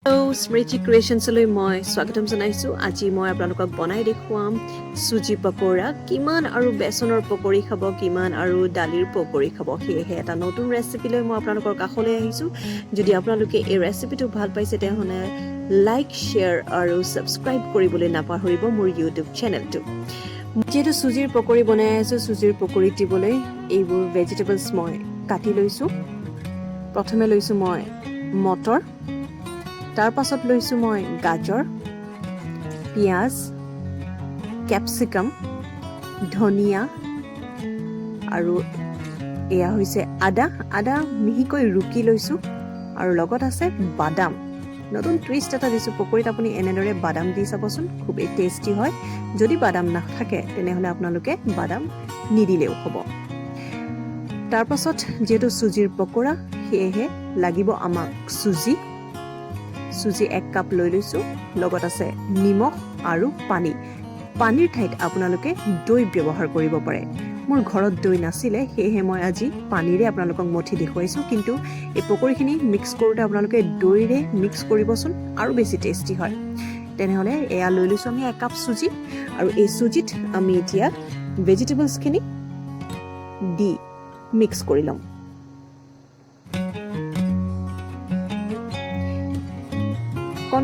স্মৃতি ক্ৰিয়েশ্যনছলৈ মই স্বাগতম জনাইছোঁ। আজি মই আপোনালোকক বনাই দেখুৱাম চুজি পকৰা। কিমান আৰু বেচনৰ পকৰি খাব, কিমান আৰু দালিৰ পকৰি খাব, সেয়েহে এটা নতুন ৰেচিপিলৈ মই আপোনালোকৰ কাষলৈ আহিছোঁ। যদি আপোনালোকে এই ৰেচিপিটো ভাল পাইছে তেনেহ'লে লাইক, শ্বেয়াৰ আৰু ছাবস্ক্ৰাইব কৰিবলৈ নাপাহৰিব মোৰ ইউটিউব চেনেলটো। যিহেতু চুজিৰ পকৰি বনাই আছোঁ, চুজিৰ পকৰিত দিবলৈ এইবোৰ ভেজিটেবলছ মই কাটি লৈছোঁ। প্ৰথমে লৈছোঁ মই মটৰ, তাৰ পাছত লৈছোঁ মই গাজৰ, পিঁয়াজ, কেপচিকাম, ধনিয়া আৰু এয়া হৈছে আদা মিহিকৈ ৰুকি লৈছোঁ আৰু লগত আছে বাদাম। নতুন টুইষ্ট এটা দিছোঁ, পকৰিত আপুনি এনেদৰে বাদাম দি চাবচোন, খুবেই টেষ্টি হয়। যদি বাদাম নাথাকে তেনেহ'লে আপোনালোকে বাদাম নিদিলেও হ'ব। তাৰ পাছত যিহেতু চুজিৰ পকৰা, সেয়েহে লাগিব আমাক চুজি 1 কাপ লৈ লৈছোঁ। লগত আছে নিমখ আৰু পানী। পানীৰ ঠাইত আপোনালোকে দৈ ব্যৱহাৰ কৰিব পাৰে। মোৰ ঘৰত দৈ নাছিলে, সেয়েহে মই আজি পানীৰে আপোনালোকক মঠি দেখুৱাইছোঁ। কিন্তু এই পকৰিখিনি মিক্স কৰোঁতে আপোনালোকে দৈৰে মিক্স কৰিবচোন, আৰু বেছি টেষ্টি হয়। তেনেহ'লে এয়া লৈ লৈছোঁ আমি 1 কাপ চুজি, আৰু এই চুজিত আমি এতিয়া ভেজিটেবলছখিনি দি মিক্স কৰি ল'ম।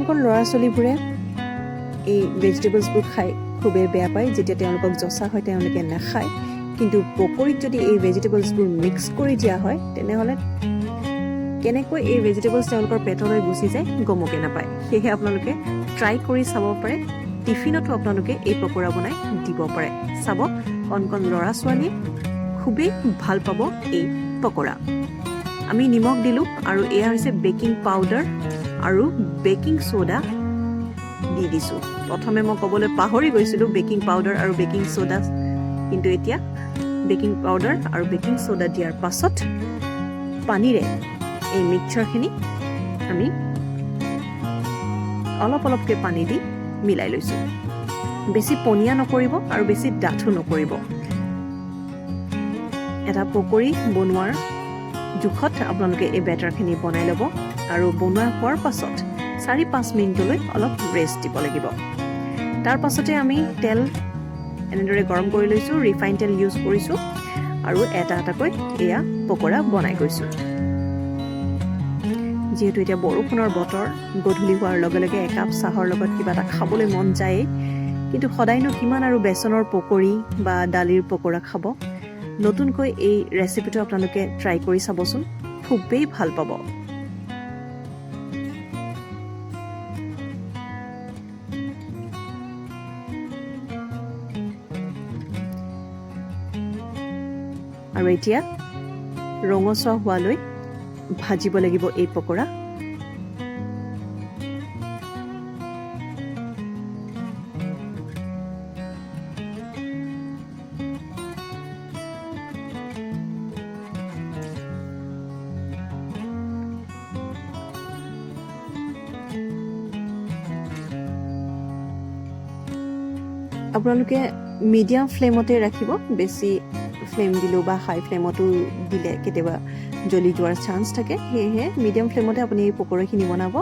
কণ ল'ৰা ছোৱালীবোৰে এই ভেজিটেবলছবোৰ খাই খুবেই বেয়া পায়। যেতিয়া তেওঁলোকক জচা হয় তেওঁলোকে নাখায়, কিন্তু পকৰিত যদি এই ভেজিটেবলছবোৰ মিক্স কৰি দিয়া হয় তেনেহ'লে কেনেকৈ এই ভেজিটেবলছ তেওঁলোকৰ পেটলৈ গুচি যায় গমকে নাপায়। সেয়েহে আপোনালোকে ট্ৰাই কৰি চাব পাৰে। টিফিনতো আপোনালোকে এই পকৰা বনাই দিব পাৰে। চাব, কণ ল'ৰা ছোৱালীয়ে খুবেই ভাল পাব এই পকৰা। আমি নিমখ দিলোঁ, আৰু এয়া হৈছে বেকিং পাউডাৰ আৰু বেকিং ছ'ডা দি দিছোঁ। প্ৰথমে মই ক'বলৈ পাহৰি গৈছিলোঁ বেকিং পাউডাৰ আৰু বেকিং ছ'ডা, কিন্তু এতিয়া বেকিং পাউডাৰ আৰু বেকিং ছ'ডা দিয়াৰ পাছত পানীৰে এই মিক্সাৰখিনি আমি অলপকৈ পানী দি মিলাই লৈছোঁ। বেছি পনীয়া নকৰিব আৰু বেছি ডাঠো নকৰিব। এটা পকৰি বনোৱাৰ জোখত আপোনালোকে এই বেটাৰখিনি বনাই ল'ব, আৰু বনোৱা হোৱাৰ পাছত 4-5 মিনিটলৈ অলপ ৰেষ্ট দিব লাগিব। তাৰ পাছতে আমি তেল এনেদৰে গৰম কৰি লৈছোঁ, ৰিফাইন তেল ইউজ কৰিছোঁ, আৰু এটাকৈ এয়া পকৰা বনাই গৈছোঁ। যিহেতু এতিয়া বৰষুণৰ বতৰ, গধূলি হোৱাৰ লগে লগে একাপ চাহৰ লগত কিবা এটা খাবলৈ মন যায়েই, কিন্তু সদায়নো কিমান আৰু বেচনৰ পকৰি বা দালিৰ পকৰা খাব। নতুনকৈ এই ৰেচিপিটো আপোনালোকে ট্ৰাই কৰি চাবচোন, খুবেই ভাল পাব। আৰু এতিয়া ৰঙচুৱা হোৱালৈ ভাজিব লাগিব এই পকৰা। আপোনালোকে মিডিয়াম ফ্লেমতে ৰাখিব। বেছি ফ্লেম দিলেও বা হাই ফ্লেমতো দিলে কেতিয়াবা জ্বলি যোৱাৰ চান্স থাকে, সেয়েহে মিডিয়াম ফ্লেমতে আপুনি এই পকৰিখিনি বনাব।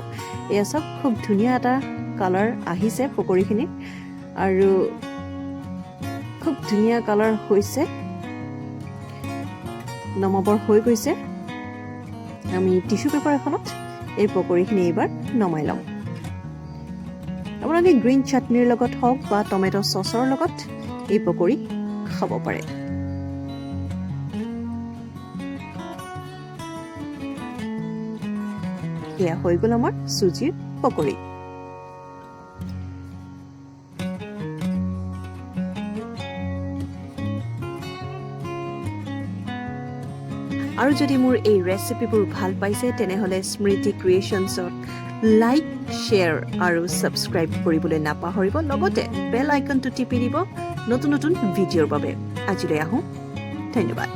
এয়া চাওক, খুব ধুনীয়া এটা কালাৰ আহিছে পকৰিখিনি, আৰু খুব ধুনীয়া কালাৰ হৈছে, নমাবৰ হৈ গৈছে। আমি টিচু পেপাৰ এখনত এই পকৰিখিনি এইবাৰ নমাই লওঁ। আপোনালোকে গ্ৰীণ চাটনিৰ লগত হওক বা টমেট' চচৰ লগত এই পকৰি খাব পাৰে। এয়া হৈ গ'ল আমাৰ চুজিৰ পকৰি। আৰু যদি মোৰ এই ৰেচিপিবোৰ ভাল পাইছে তেনেহ'লে স্মৃতি ক্ৰিয়েশ্যনছক লাইক, শ্বেয়াৰ আৰু ছাবস্ক্ৰাইব কৰিবলৈ নাপাহৰিব। লগতে বেল আইকনটো টিপি দিব নতুন ভিডিঅ'ৰ বাবে। আজিলৈ আহোঁ, ধন্যবাদ।